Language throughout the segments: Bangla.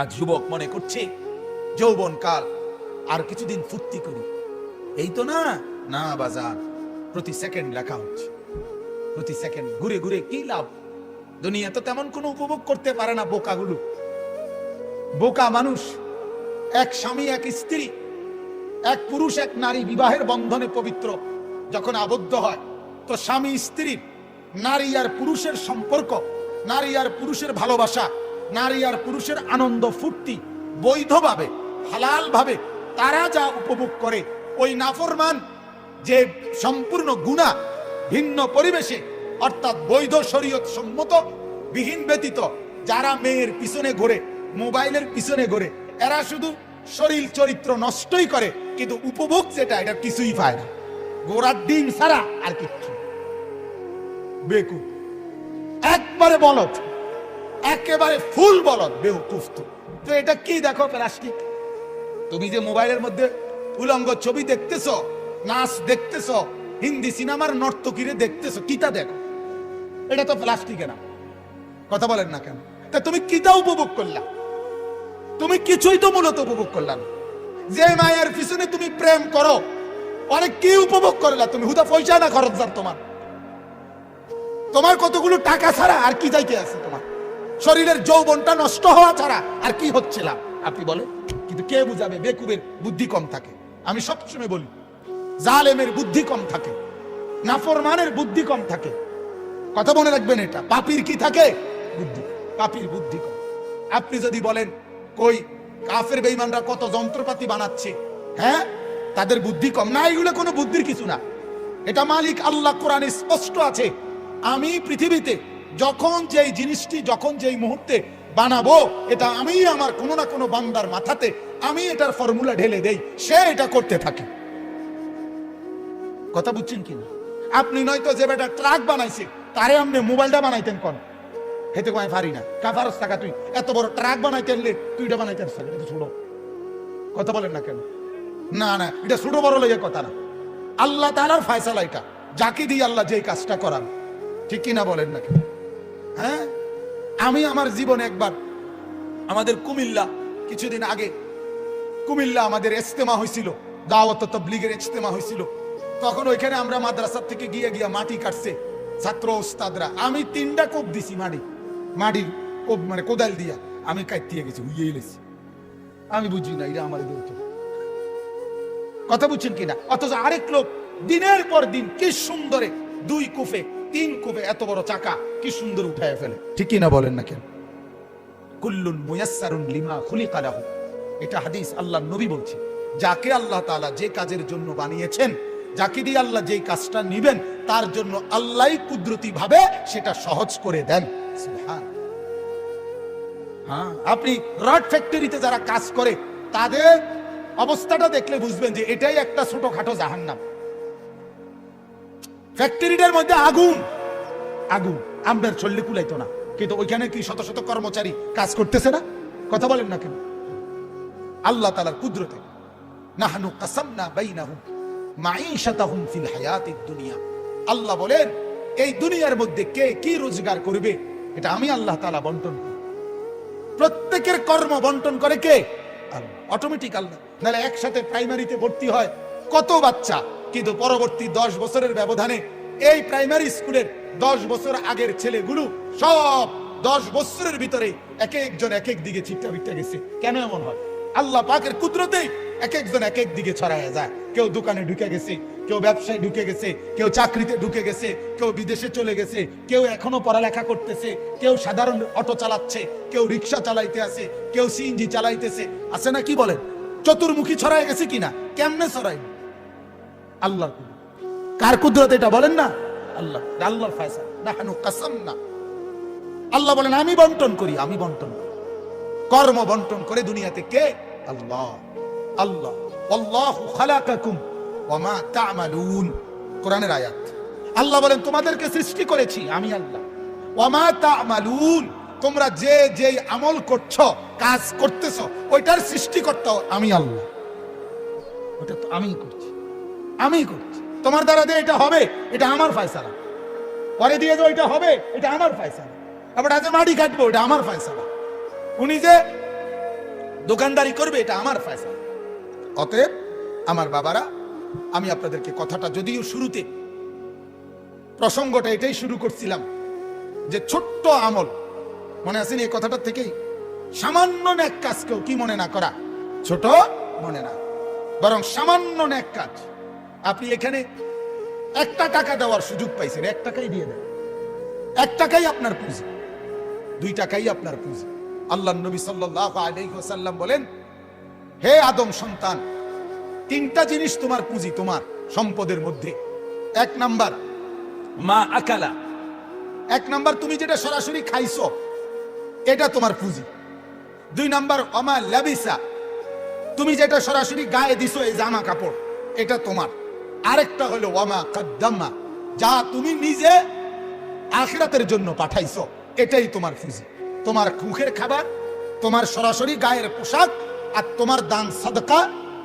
আজ যুবক মনে করছে যৌবন কাল, আর কিছুদিন ফুর্তি করি, এই তো না। না বাজার, প্রতি সেকেন্ড লেখা হচ্ছে, প্রতি সেকেন্ড ঘুরে ঘুরে কি লাভ? দুনিয়া তো তেমন কোনো উপভোগ করতে পারে না বোকাগুলো। বোকা মানুষ। এক স্বামী এক স্ত্রী, এক পুরুষ এক নারী বিবাহের বন্ধনে পবিত্র যখন আবদ্ধ হয়, তো স্বামী স্ত্রীর, নারী আর পুরুষের সম্পর্ক, নারী আর পুরুষের ভালোবাসা, নারী আর পুরুষের আনন্দ ফুর্তি বৈধভাবে হালাল ভাবে তারা যা উপভোগ করে, ওই নাফরমান যে সম্পূর্ণ গুনাহ ভিন্ন পরিবেশে অর্থাৎ বৈধ শরীয়ত সম্মত বিহীন ব্যতীত যারা মেয়ের পিছনে ঘোরে, মোবাইলের পিছনে ঘোরে, এরা শুধু শরীর চরিত্র নষ্টই করে, কিন্তু উপভোগ যেটা এটা কিছুই পায় না। গোড়ার ডিম ছাড়া আর কিচ্ছু। বেকুব, একবারে বলদ, একেবারে ফুল বলদ, বেকুফ। তো এটা কি দেখো? প্লাস্টিক। তুমি যে মোবাইলের মধ্যে উলঙ্গ ছবি দেখতেছো, নাচ দেখতেছো, হিন্দি সিনেমার নর্তকীরে দেখতেছো, কিতা দেখো? এটা তো প্লাস্টিকে না। কথা বলেন না কেন? তা তুমি কিতা উপভোগ করলা? তুমি কিছুই তো মূলত উপভোগ করলা না। যে মায়ের পিছনে তুমি প্রেম করো, অনেক কি উপভোগ করলা তুমি? হুদা পয়সা না খরচ যার তোমার, তোমার কতগুলো টাকা ছাড়া আর কি যাইতে আছে? তোমার শরীরের যৌবনটা নষ্ট হওয়া ছাড়া আর কি হচ্ছিল আপনি বলেন? কিন্তু কে বুঝাবে? বেকুবের বুদ্ধি কম থাকে। আমি সবসময় বলি, জালেমের বুদ্ধি কম থাকে, নাফরমানের বুদ্ধি কম থাকে। কথা মনে রাখবেন এটা। পাপীর কি থাকে? বুদ্ধি। পাপীর বুদ্ধি কম। আপনি যদি বলেন কই কাফের বেঈমানরা কত যন্ত্রপাতি বানাচ্ছে, হ্যাঁ, তাদের বুদ্ধি কম না? এগুলো কোনো বুদ্ধির কিছু না। এটা মালিক আল্লাহ কোরআনে স্পষ্ট আছে, আমি পৃথিবীতে যখন যেই জিনিসটি যখন যেই মুহূর্তে বানাবো, এটা আমি আমার কোনো না কোনো বান্দার মাথাতে আমি এটার ফর্মুলা ঢেলে দেই, সে এটা করতে থাকে। কথা বুঝছেন কিনা? আপনি নয়তো যে বেটা ট্রাক বানাইছে তারে আপনি মোবাইলটা বানাইতেন কোন? হেতে কয় পারি না। কাফারস টাকা তুই এত বড় ট্রাক বানাইতে আনলে তুই এটা বানাইতে পারছিস? এটা ছোট। কথা বলেন না কেন? না না, এটা ছোট বড় লইয়া কথা না। আল্লাহ তাআলার ফয়সালা এটা, যাকে দিয়ে আল্লাহ যেই কাজটা করান। ঠিক কিনা বলেন না কেন? হ্যাঁ, আমি আমার জীবনে একবার আমাদের কুমিল্লা, কিছুদিন আগে কুমিল্লা আমাদের ইজতেমা হয়েছিল, দাওয়াত তাবলীগের ইজতেমা হয়েছিল। তখন ওইখানে আমরা মাদ্রাসা থেকে গিয়ে মাটি কাটছে ছাত্র ওস্তাদরা। আমি 3টা কোপ দিছি, মাটির কোপ, মানে কোদাল দিয়া আমি কাটতে গেছি, উইয়ে গেছি। আমি বুঝি না এটা আমার দৌড়। কথা বুঝছেন কিনা? অথচ আরেক লোক দিনের পর দিন কি সুন্দরে 2 কোপে 3 কোপে এত বড় চাকা কি সুন্দর উঠায় ফেলে। ঠিক কিনা বলেন না কেন? কুল্লুন মুয়াসসারুন লিমা খুলিকা লাহু, এটা হাদিস, আল্লাহর নবী বলছে, যাকে আল্লাহ তাআলা যে কাজের জন্য বানিয়েছেন, যাকে দিয়ে আল্লাহ যেই কাজটা নিবেন, তার জন্য আল্লাহই কুদরতি ভাবে সেটা সহজ করে দেন। সুবহান। হ্যাঁ, আপনি রড ফ্যাক্টরিতে যারা কাজ করে তাদের অবস্থাটা দেখলে বুঝবেন যে এটাই একটা ছোটখাটো জাহান্নাম। ফ্যাক্টরিটার মধ্যে আগুন, আগুন আমরার চললে কুলাইতো না, কিন্তু ওইখানে কি শত শত কর্মচারী কাজ করতেছে না? কথা বলেন না কেন? আল্লাহ তাআলার কুদরতে। নাহনু কাসামনা বাইনাহুম মাঈশাতাহুম ফিল হায়াতিদ দুনিয়া। আল্লাহ বলেন, এই দুনিয়ার মধ্যে কে কি রোজগার করবে এটা আমি আল্লাহ তাআলা বন্টন করি। প্রত্যেকের কর্ম বন্টন করে কে? অটোমেটিক আল্লাহ। নাহলে একসাথে প্রাইমারিতে ভর্তি হয় কত বাচ্চা, কিন্তু পরবর্তী 10 বছরের ব্যবধানে এই প্রাইমারি স্কুলের 10 বছর আগের ছেলেগুলো সব 10 বছরের ভিতরে এক একজন এক এক দিকে ছিটটা বিটটা গেছে। কেন এমন হয়? আল্লাহ পাকের কুদরতে এক একজন এক এক দিকে ছড়ায় যায়। কেউ দোকানে ঢুকে গেছে, কেউ ব্যবসায় ঢুকে গেছে, কেউ চাকরিতে ঢুকে গেছে, কেউ বিদেশে চলে গেছে, কেউ এখনো পড়ালেখা করতেছে, কেউ সাধারণ অটো চালাচ্ছে, কেউ রিক্সা চালাইতে আছে, কেউ সিএনজি চালাইতেছে। আছে না? কি বলেন? চতুর্মুখী ছড়ায় গেছে কিনা? কেমনে ছড়াই? আল্লাহর কুদরত। কার কুদরত এটা বলেন না? আল্লাহ। আল্লাহর ফয়সালা। নাহনু কাসামনা। আল্লাহ বলেন আমি বন্টন করি, আমি বন্টন করি। কর্ম বন্টন করে দুনিয়াতে কে? আল্লাহ। আল্লাহ আল্লাহু খালাকাকুম ওয়া মা তা'মালুন, কোরআনের আয়াত। আল্লাহ বলেন তোমাদেরকে সৃষ্টি করেছি আমি আল্লাহ। ওয়া মা তা'মালুন, তোমরা যে যেই আমল করছো, কাজ করতেছো, ওইটার সৃষ্টিকর্তা আমি আল্লাহ। ওটা তো আমিই করছি, আমিই করছি। তোমার দ্বারা দিয়ে এটা হবে, এটা আমার ফয়সালা। পরে দিয়ে দাও, এটা হবে, এটা আমার ফয়সালা। আবার আজ মাটি কাটবো, এটা আমার ফয়সালা। উনি যে দোকানদারি করবে, এটা আমার ফয়সালা। অতএব আমার বাবারা, আমি আপনাদেরকে কথাটা যদিও শুরুতে প্রসঙ্গটা এটাই শুরু করছিলাম যে ছোট্ট আমল, মনে আছেন এই কথাটা থেকেই, সামান্য নেক কাজকেও কি মনে না করা, ছোট মনে না, বরং সামান্য নেক কাজ। আপনি এখানে 1 টাকা দেওয়ার সুযোগ পাইছেন, 1 টাকাই দিয়ে দেন, 1 টাকাই আপনার পুঁজি, 2 টাকাই আপনার পুঁজি। আল্লাহ নবী সাল্লাল্লাহু আলাইহি ওয়াসাল্লাম বলেন, হে আদম সন্তান, 3টা জিনিস তোমার পুঁজি, তোমার সম্পদের মধ্যে। 1 নাম্বার মা আকালা, 1 নাম্বার তুমি যেটা সরাসরি খাইছো, এটা তোমার পুঁজি। 2 নাম্বার ওমা লাবিসা, তুমি যেটা সরাসরি গায়ে দিছো, এই জামা কাপড়, এটা তোমার। আরেকটা হলো ওয়ামা কাদ্দামা, যা তুমি নিজে আখিরাতের জন্য পাঠাইছো, এটাই তোমার পুঁজি। তোমার মুখের খাবার, তোমার সরাসরি গায়ের পোশাক, আর তোমার দান সাদকা,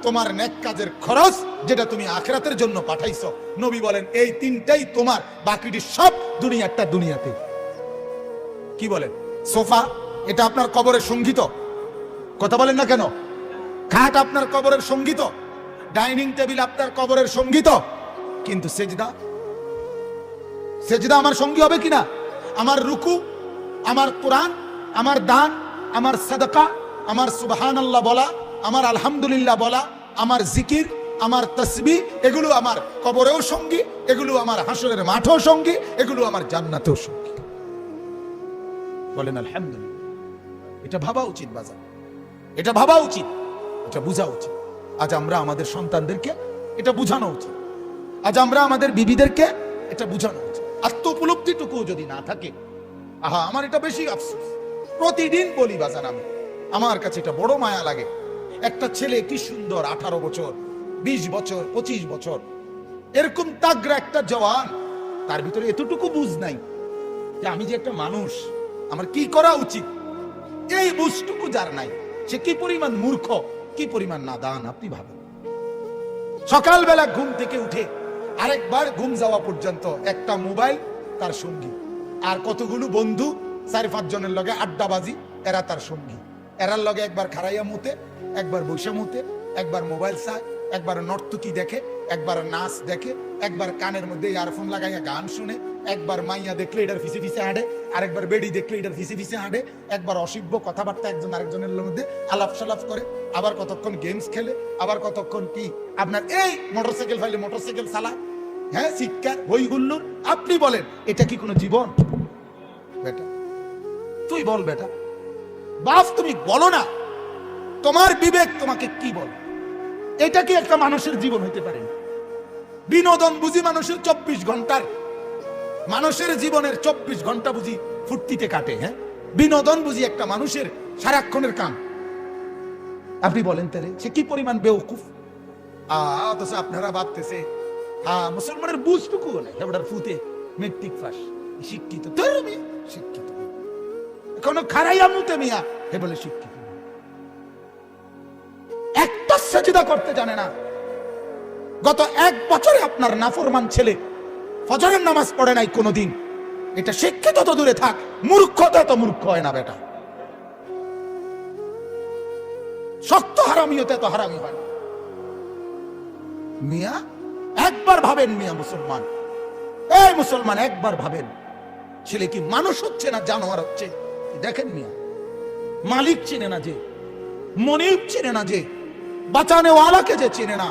তোমার নেক কাজের খরচ, যেটা তুমি আখিরাতের জন্য পাঠাইছো। নবী বলেন এই 3টাই তোমার, বাকিটি সব দুনিয়াটা দুনিয়াতে। কি বলেন? সোফা, এটা আপনার কবরের সঙ্গীত, কথা বলেন না কেন? খাট আপনার কবরের সঙ্গীত, ডাইনিং টেবিল আপনার কবরের সঙ্গীত, কিন্তু সেজদা, সেজদা আমার সঙ্গী হবে কিনা? আমার রুকু, আমার কোরআন, আমার দান, আমার সাদাকা, আমার সুবহানাল্লাহ বলা, আমার আলহামদুলিল্লাহ বলা, আমার জিকির, আমার তাসবিহ, এগুলো আমার কবরেও সঙ্গী, এগুলো আমার হাসরের মাঠেও সঙ্গী, এগুলো আমার জান্নাতেও সঙ্গী। বলেন আলহামদুলিল্লাহ। এটা ভাবা উচিত বাজার, এটা ভাবা উচিত, এটা বোঝা উচিত। আজ আমরা আমাদের সন্তানদেরকে এটা বুঝানো উচিত, আজ আমরা আমাদের বিবিদেরকে এটা বুঝানো উচিত। আত্ম উপলব্ধিটুকু যদি না থাকে, আহা, আমার এটা বেশি আফসোস। প্রতিদিন বলি বাজান, আমি, আমার কাছে এটা বড় মায়া লাগে। একটা ছেলে কি সুন্দর, 18 বছর, 20 বছর, 25 বছর, এরকম তাগড়া একটা জওয়ান, তার ভিতরে এতটুকু বুঝ নাই যে আমি যে একটা মানুষ, আমার কি করা উচিত, এই বুঝটুকু যার নাই, সে কি পরিমাণ মূর্খ, কি পরিমাণ নাদান। আপনি ভাবেন, সকালবেলা ঘুম থেকে উঠে আরেকবার ঘুম যাওয়া পর্যন্ত একটা মোবাইল তার সঙ্গী, আর কতগুলো বন্ধু 4-5 জনের লগে আড্ডাবাজি, এরা তার সঙ্গী। এরার লগে একবার খারাইয়া মুতে, একবার বৈশা মুতে, একবার মোবাইল চায়, একবার নর্তকী দেখে, একবার নাচ দেখে, একবার কানের মধ্যে ইয়ারফোন লাগাইয়া গান শুনে, একবার মাইয়া দেখলে এটার ফিসে ফিসে হাঁটে, আরেকবার বেড়ি দেখলে এটার ফিসে ফিসে হাঁটে, একবার অসভ্য কথাবার্তা একজন আরেকজনের মধ্যে আলাপ সালাপ করে, আবার কতক্ষণ গেমস খেলে, আবার কতক্ষণ কি আপনার এই মোটরসাইকেল ফাইলে মোটরসাইকেল চালায়, হ্যাঁ, শিক্ষা হই হুল্লুর। আপনি বলেন এটা কি কোনো জীবন? বেটা তুই বল, বেটা বাপ তুমি বলো না, তোমার বিবেক তোমাকে কি বল? এটা কি একটা মানুষের জীবন হইতে পারে? বিনোদন বুঝি মানুষের 24 ঘন্টার, মানুষের জীবনের 24 ঘন্টা বুঝি ফুর্তিতে কাটে, হ্যাঁ, বিনোদন বুঝি একটা মানুষের সারাক্ষণের কাম। আপনি বলেন তাহলে সে কি পরিমাণ বেওকুফ। অথচ আপনারা ভাবতেছে মুসলমানের বুঝটুকু নেই, এবার ফুতে মেট্রিক পাস, শিক্ষিত, শিক্ষিত, এখনো খারাইয়া মুতে মিয়া, হে বলে শিক্ষিত, একটা সেজদা করতে জানে না। গত 1 বছরে আপনার নাফরমান ছেলে ফজরের নামাজ পড়ে নাই কোনোদিন, এটা শিক্ষিত তো দূরে থাক, মূর্খতা তো মূর্খ হয় না বেটা। শক্ত হারামিতে তো হারামি হয় না। মিয়া একবার ভাবেন, মিয়া মুসলমান, এই মুসলমান একবার ভাবেন, ছেলে কি মানুষ হচ্ছে না জানোয়ার হচ্ছে? দেখেন মিয়া, মালিক চেনে না যে, মনিব চেনে না যে, বাঁচানেওয়ালাকে যে চেনে না,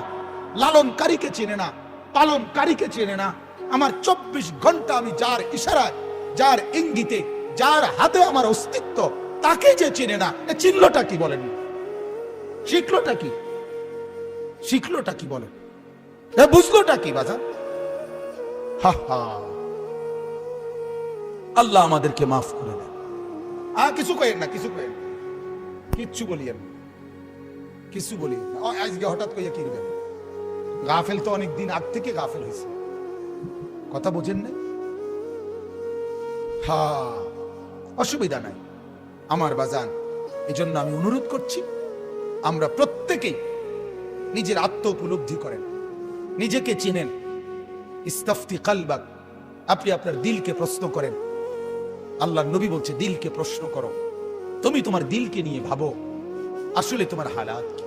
লালনকারীকে চেনে না, পালনকারীকে চেনে না, আমার 24 ঘন্টা আমি যার ইশারায়, যার ইঙ্গিতে, যার হাতে আমার অস্তিত্ব, তাকে যে চেনে না, এ চিনলটা কি বলেন? শিখলোটা কি? শিখলোটা কি বলেন? এ বুঝলোটা কি বাজার? হা হা, আল্লাহ আমাদেরকে মাফ করে দেন। কিছু কয়েন না, কিছু কয়েন, কিচ্ছু বলিয়েন না, কিছু বলি আজকে হঠাৎ কইয়া কি করবেন? গাফেল তো অনেক দিন আগ থেকে গাফেল হয়েছে, কথা বোঝেন না? হ্যাঁ, অসুবিধা নাই আমার বাজান। এই জন্য আমি অনুরোধ করছি, আমরা প্রত্যেকেই নিজের আত্ম উপলব্ধি করেন, নিজেকে চিনেন। ইস্তাফতি কালবাক, আপনি আপনার দিলকে প্রশ্ন করেন। আল্লাহ নবী বলছে দিলকে প্রশ্ন করো, তুমি তোমার দিলকে নিয়ে ভাবো। আসলে তোমার হালাত কি।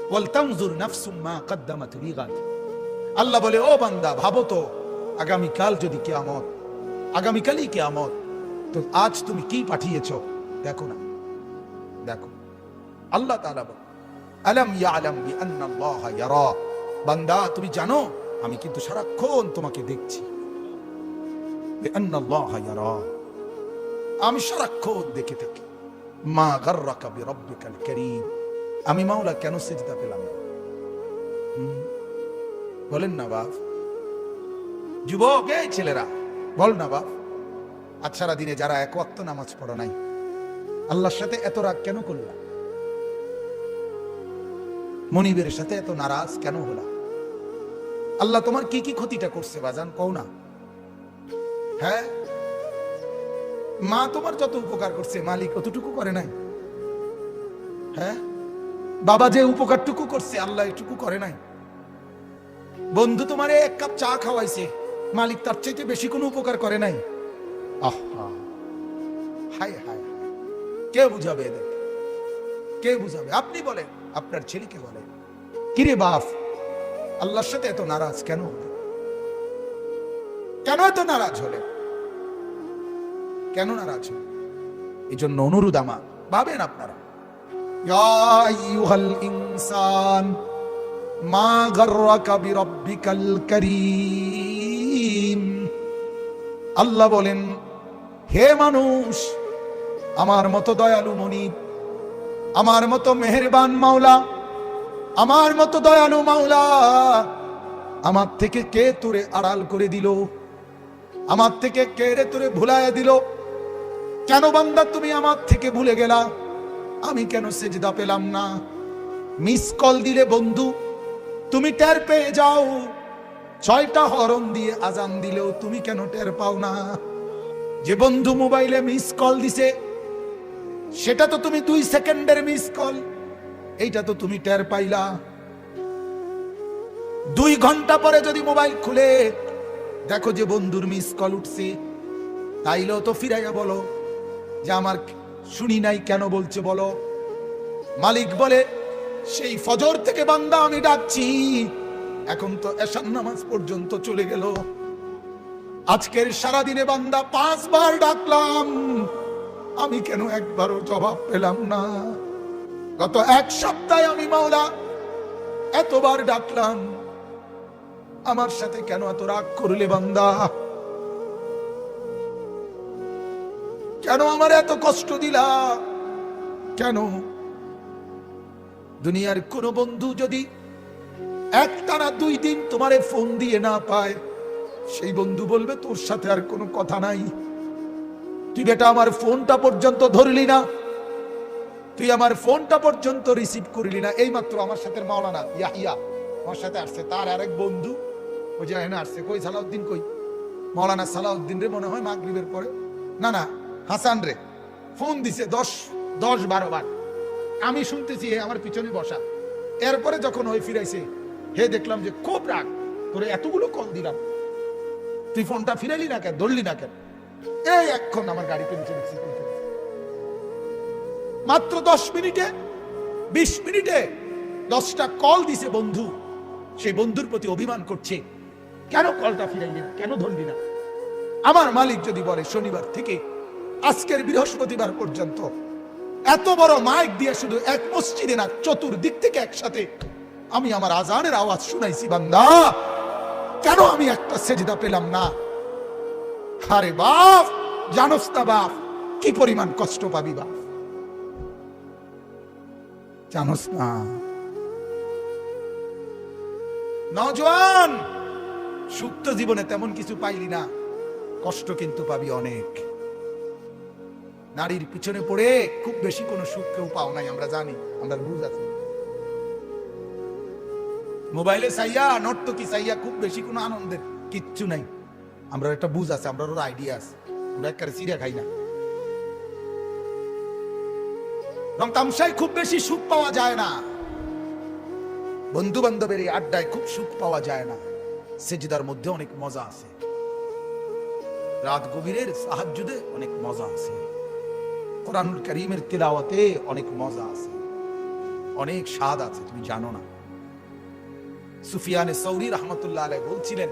ওয়ালতানজুর নাফসুম মা কদ্দামাত লিগাদ। আল্লাহ বলে, ও বান্দা, ভাবো তো আগামীকাল যদি কিয়ামত, আগামীকালই কিয়ামত, তো আজ তুমি কি পাঠিয়েছো দেখো না, দেখো। আল্লাহ তাআলা বলে, আলাম ইয়ালাম বিআন্নাল্লাহ ইয়ারা। বান্দা, তুমি জানো আমি কিন্তু সারাক্ষণ তোমাকে দেখছি। বিআন্নাল্লাহ ইয়ারা, আমি সারাক্ষণ দেখে থাকি। মা গাররাকা বিরাব্বিকাল কারীম। আমি মাওলা কেন সিজদা পেলাম না? বলেন না বাপ, যুবক, এই ছেলেরা বল না বাপ, আজ সারা দিনে যারা এক ওয়াক্ত নামাজ পড়ো নাই, আল্লাহর সাথে এত রাগ কেন করলা? মনিবের সাথে এত নারাজ কেন হলা? আল্লাহ তোমার কি কি ক্ষতিটা করছে বাজান, কও না। হ্যাঁ, মা তোমার যত উপকার করছে মালিক অতটুকু করে নাই? হ্যাঁ, বাবা যে উপকারটুকু করছে আল্লাহ এটুকু করে নাই? বন্ধু তোমারে এক কাপ চা খাওয়াইছে, মালিক তার চাইতে বেশি কোনো উপকার করে নাই? আহা, হায় হায়, কে বুঝাবে এদের? কে বুঝাবে? আপনি বলেন, আপনার ছেলেকে বলেন, কিরে বাপ, আল্লাহর সাথে এত নারাজ কেন হলে? কেন এত নারাজ হলে? কেন নারাজ হলে? এই জন্য অনুরোধ আমার, ভাবেন আপনারা। ইয়া আইয়ুহাল ইনসান মা গাররাকা বিরাব্বিকাল কারীম। আল্লাহ বলেন, হে মানুষ, আমার মতো দয়ালু মনিব, আমার মতো মেহেরবান মাওলা, আমার মতো দয়ালু মাওলা, আমার থেকে কে তোরে আড়াল করে দিল? আমার থেকে কে রে তোরে ভুলাইয়া দিল? কেন বান্দা তুমি আমার থেকে ভুলে গেলা? আমি কেন সেজদা পেলাম না? মিস কল দিলে বন্ধু তুমি টের পেয়ে যাও, 6টা হরন দিয়ে আজান দিলেও তুমি কেন টের পাও না? যে বন্ধু মোবাইলে মিস কল দিছে সেটা তো তুমি 2 সেকেন্ডের মিস কল, এইটা তো তুমি টের পাইলা। 2 ঘন্টা পরে যদি মোবাইল খুলে দেখো যে বন্ধুর মিস কল উঠছে, তাইলেও তো ফিরাইয়া বলো যে আমার শুনি নাই, কেন বলছে বলো। মালিক বলে, সেই ফজর থেকে বান্দা আমি ডাকছি, এখন তো এশার নামাজ পর্যন্ত চলে গেল। আজকের সারা দিনে বান্দা 5 বার ডাকলাম, আমি কেন একবারও জবাব পেলাম না? গত 1 সপ্তাহে আমি মাওলা এতবার ডাকলাম, আমার সাথে কেন এত রাগ করলে বান্দা? কেন আমার এত কষ্ট দিলা? কেন? দুনিয়ার কোন বন্ধু যদি একটানা 2 দিন তোমারে ফোন দিয়ে না পায়, সেই বন্ধু বলবে তোর সাথে আর কোনো কথা নাই। তুই বেটা আমার ফোনটা পর্যন্ত ধরলি না, তুই আমার ফোনটা পর্যন্ত রিসিভ করলি না। এই মাত্র আমার সাথে মাওলানা ইয়াহিয়া আমার সাথে আসছে, তার আরেক বন্ধু ওই যে এখানে আসছে, কই সালাউদ্দিন, কই মাওলানা সালাউদ্দিন রে, মনে হয় মাগরিবের পরে, না না হাসান রে, ফোন দিছে 10-12 বার। আমি শুনতেছি, হে আমার পিছনে বসা। এরপরে যখন ওই ফিরাইছে, হে দেখলাম যে খুব রাগ, তোরে এতগুলো কল দিলাম, তুই ফোনটা ফিরাইলি না কেন, ধরলি না কেন? এই এখন আমার গাড়িতে নিচে দেখছি, মাত্র 10 মিনিটে 20 মিনিটে 10টা কল দিছে বন্ধু। সেই বন্ধুর প্রতি অভিমান করছে, কেন কলটা ফিরাইলি না, কেন ধরলি না? আমার মালিক যদি বলে শনিবার থেকে আজকের বৃহস্পতিবার পর্যন্ত এত বড় মাইক দিয়ে শুধু এক মসজিদে না, চতুর্দিক থেকে একসাথে আমি আমার আজানের আওয়াজ শুনাইছি, বান্দা কেন আমি একটা সেজদা পেলাম না? আরে বাপ, জানোস না বাপ কি পরিমাণ কষ্ট পাবি বাপ, জানোস না? নওজোয়ান, সুপ্ত জীবনে তেমন কিছু পাইলি না, কষ্ট কিন্তু পাবি অনেক। নারীর পিছনে পড়ে খুব বেশি কোনো সুখ কেউ পাও নাই, আমরা জানি, আমরা বুঝ আছে। মোবাইলে চাইয়া, নর্তকী চাইয়া খুব বেশি কোনো আনন্দের কিচ্ছু নাই, আমরা একটা বুঝ আছে, আমরা ওর আইডিয়া আছে, আমরা একবারে চিড়া খাই না। রং তামসায় খুব বেশি সুখ পাওয়া যায় না, বন্ধু বান্ধবের এই আড্ডায় খুব সুখ পাওয়া যায় না। সেজদার মধ্যে অনেক মজা আছে, রাত গভীরের সাহাজ্জুদে অনেক মজা আছে, কোরআনুল কারীমের তিলাওয়াতে অনেক মজা আছে। অনেক স্বাদ আছে, তুমি জানো না। সুফিয়ানে সৌরি রহমতুল্লাহ আলাইহি বলছিলেন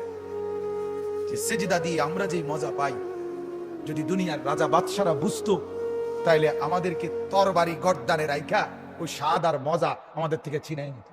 যে সেজদা দিয়ে আমরা যে মজা পাই, যদি দুনিয়ার রাজা বাদশারা বুঝতো, তাইলে আমাদেরকে তরবারি গর্দানে রাইখা ওই স্বাদ আর মজা আমাদের থেকে ছিনাই নিত।